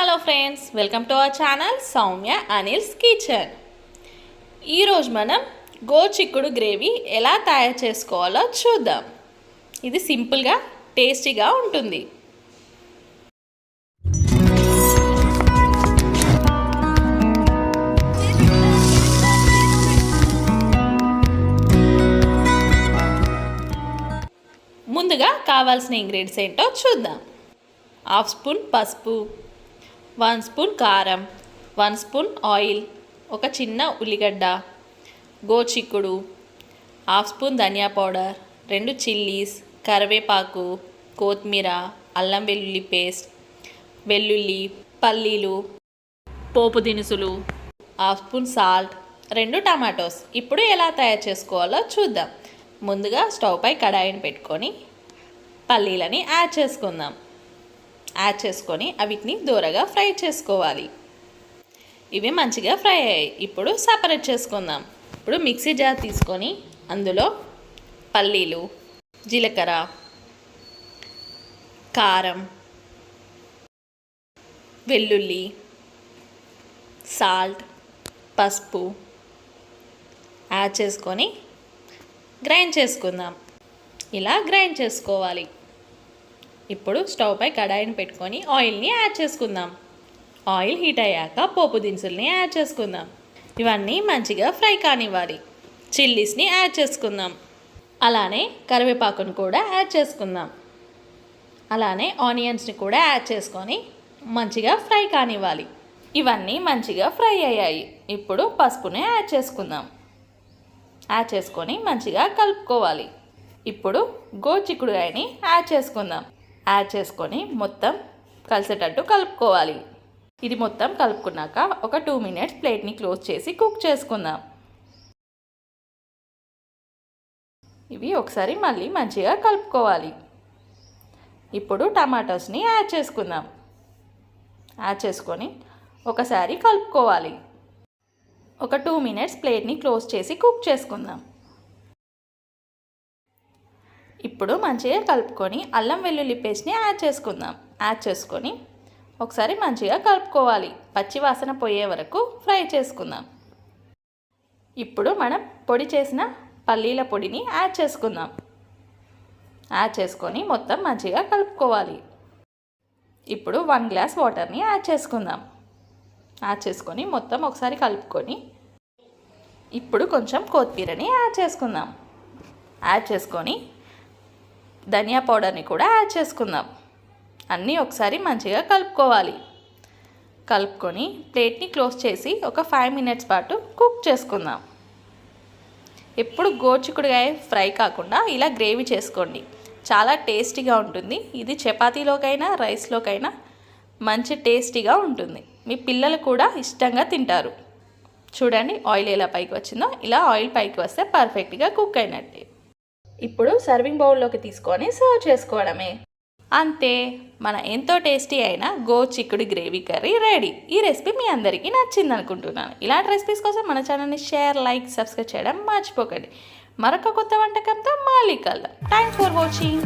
Hello friends, welcome to our channel Soumya Anil's kitchen. ఈరోజు మనం గోచిక్కుడు gravy ఎలా తయారు చేసుకోవాలో చూద్దాం. ఇది సింపుల్గా టేస్టీగా ఉంటుంది. ముందుగా కావాల్సిన ఇంగ్రీడియంట్స్ ఏంటో చూద్దాం. 1/2 స్పూన్ పసుపు, 1 స్పూన్ కారం, 1 స్పూన్ ఆయిల్, ఒక చిన్న ఉల్లిగడ్డ, గోచిక్కుడు, 1/2 స్పూన్ ధనియా పౌడర్, 2 చిల్లీస్, కరివేపాకు, కొత్తిమీర, అల్లం వెల్లుల్లి పేస్ట్, వెల్లుల్లి, పల్లీలు, పోపు దినుసులు, 1/2 స్పూన్ సాల్ట్, 2 టమాటోస్. ఇప్పుడు ఎలా తయారు చేసుకోవాలో చూద్దాం. ముందుగా స్టవ్ పై కడాయిని పెట్టుకొని పల్లీలని యాడ్ చేసుకుందాం. యాడ్ చేసుకొని వీటిని దూరగా ఫ్రై చేసుకోవాలి. ఇవి మంచిగా ఫ్రై అయ్యాయి. ఇప్పుడు సపరేట్ చేసుకుందాం. ఇప్పుడు మిక్సీ జార్ తీసుకొని అందులో పల్లీలు, జీలకర్ర, కారం, వెల్లుల్లి, సాల్ట్, పసుపు యాడ్ చేసుకొని గ్రైండ్ చేసుకుందాం. ఇలా గ్రైండ్ చేసుకోవాలి. ఇప్పుడు స్టవ్ పై కడాయిని పెట్టుకొని ఆయిల్ని యాడ్ చేసుకుందాం. ఆయిల్ హీట్ అయ్యాక పోపు దినుసుల్ని యాడ్ చేసుకుందాం. ఇవన్నీ మంచిగా ఫ్రై కానివ్వాలి. చిల్లీస్ని యాడ్ చేసుకుందాం. అలానే కరివేపాకును కూడా యాడ్ చేసుకుందాం. అలానే ఆనియన్స్ని కూడా యాడ్ చేసుకొని మంచిగా ఫ్రై కానివ్వాలి. ఇవన్నీ మంచిగా ఫ్రై అయ్యాయి. ఇప్పుడు పసుపుని యాడ్ చేసుకుందాం. యాడ్ చేసుకొని మంచిగా కలుపుకోవాలి. ఇప్పుడు గోచిక్కుడుకాయని యాడ్ చేసుకుందాం. యాడ్ చేసుకొని మొత్తం కలిసేటట్టు కలుపుకోవాలి. ఇది మొత్తం కలుపుకున్నాక ఒక 2 మినిట్స్ ప్లేట్ని క్లోజ్ చేసి కుక్ చేసుకుందాం. ఇవి ఒకసారి మళ్ళీ మంచిగా కలుపుకోవాలి. ఇప్పుడు టమాటోస్ని యాడ్ చేసుకుందాం. యాడ్ చేసుకొని ఒకసారి కలుపుకోవాలి. ఒక 2 మినిట్స్ ప్లేట్ని క్లోజ్ చేసి కుక్ చేసుకుందాం. ఇప్పుడు మంచిగా కలుపుకొని అల్లం వెల్లుల్లి పేస్ట్ని యాడ్ చేసుకుందాం. యాడ్ చేసుకొని ఒకసారి మంచిగా కలుపుకోవాలి. పచ్చి వాసన పోయే వరకు ఫ్రై చేసుకుందాం. ఇప్పుడు మనం పొడి చేసిన పల్లీల పొడిని యాడ్ చేసుకుందాం. యాడ్ చేసుకొని మొత్తం మంచిగా కలుపుకోవాలి. ఇప్పుడు 1 గ్లాస్ వాటర్ని యాడ్ చేసుకుందాం. యాడ్ చేసుకొని మొత్తం ఒకసారి కలుపుకొని ఇప్పుడు కొంచెం కొత్తిమీరని యాడ్ చేసుకుందాం. యాడ్ చేసుకొని ధనియా పౌడర్ని కూడా యాడ్ చేసుకుందాం. అన్నీ ఒకసారి మంచిగా కలుపుకోవాలి. కలుపుకొని ప్లేట్ని క్లోజ్ చేసి ఒక 5 మినిట్స్ పాటు కుక్ చేసుకుందాం. ఎప్పుడు గోచిక్కుడుకాయ ఫ్రై కాకుండా ఇలా గ్రేవీ చేసుకోండి. చాలా టేస్టీగా ఉంటుంది. ఇది చపాతీలోకైనా రైస్లోకైనా మంచి టేస్టీగా ఉంటుంది. మీ పిల్లలు కూడా ఇష్టంగా తింటారు. చూడండి ఆయిల్ ఎలా పైకి వచ్చిందో. ఇలా ఆయిల్ పైకి వస్తే పర్ఫెక్ట్గా కుక్ అయినట్టే. ఇప్పుడు సర్వింగ్ బౌల్లోకి తీసుకొని సర్వ్ చేసుకోవడమే. అంతే, మన ఎంతో టేస్టీ అయిన గోచిక్కుడు గ్రేవీ కర్రీ రెడీ. ఈ రెసిపీ మీ అందరికీ నచ్చింది అనుకుంటున్నాను. ఇలాంటి రెసిపీస్ కోసం మన ఛానల్ని షేర్, లైక్, సబ్స్క్రైబ్ చేయడం మర్చిపోకండి. మరొక కొత్త వంటకంతో మళ్ళీ కలుద్దాం. Thanks for watching.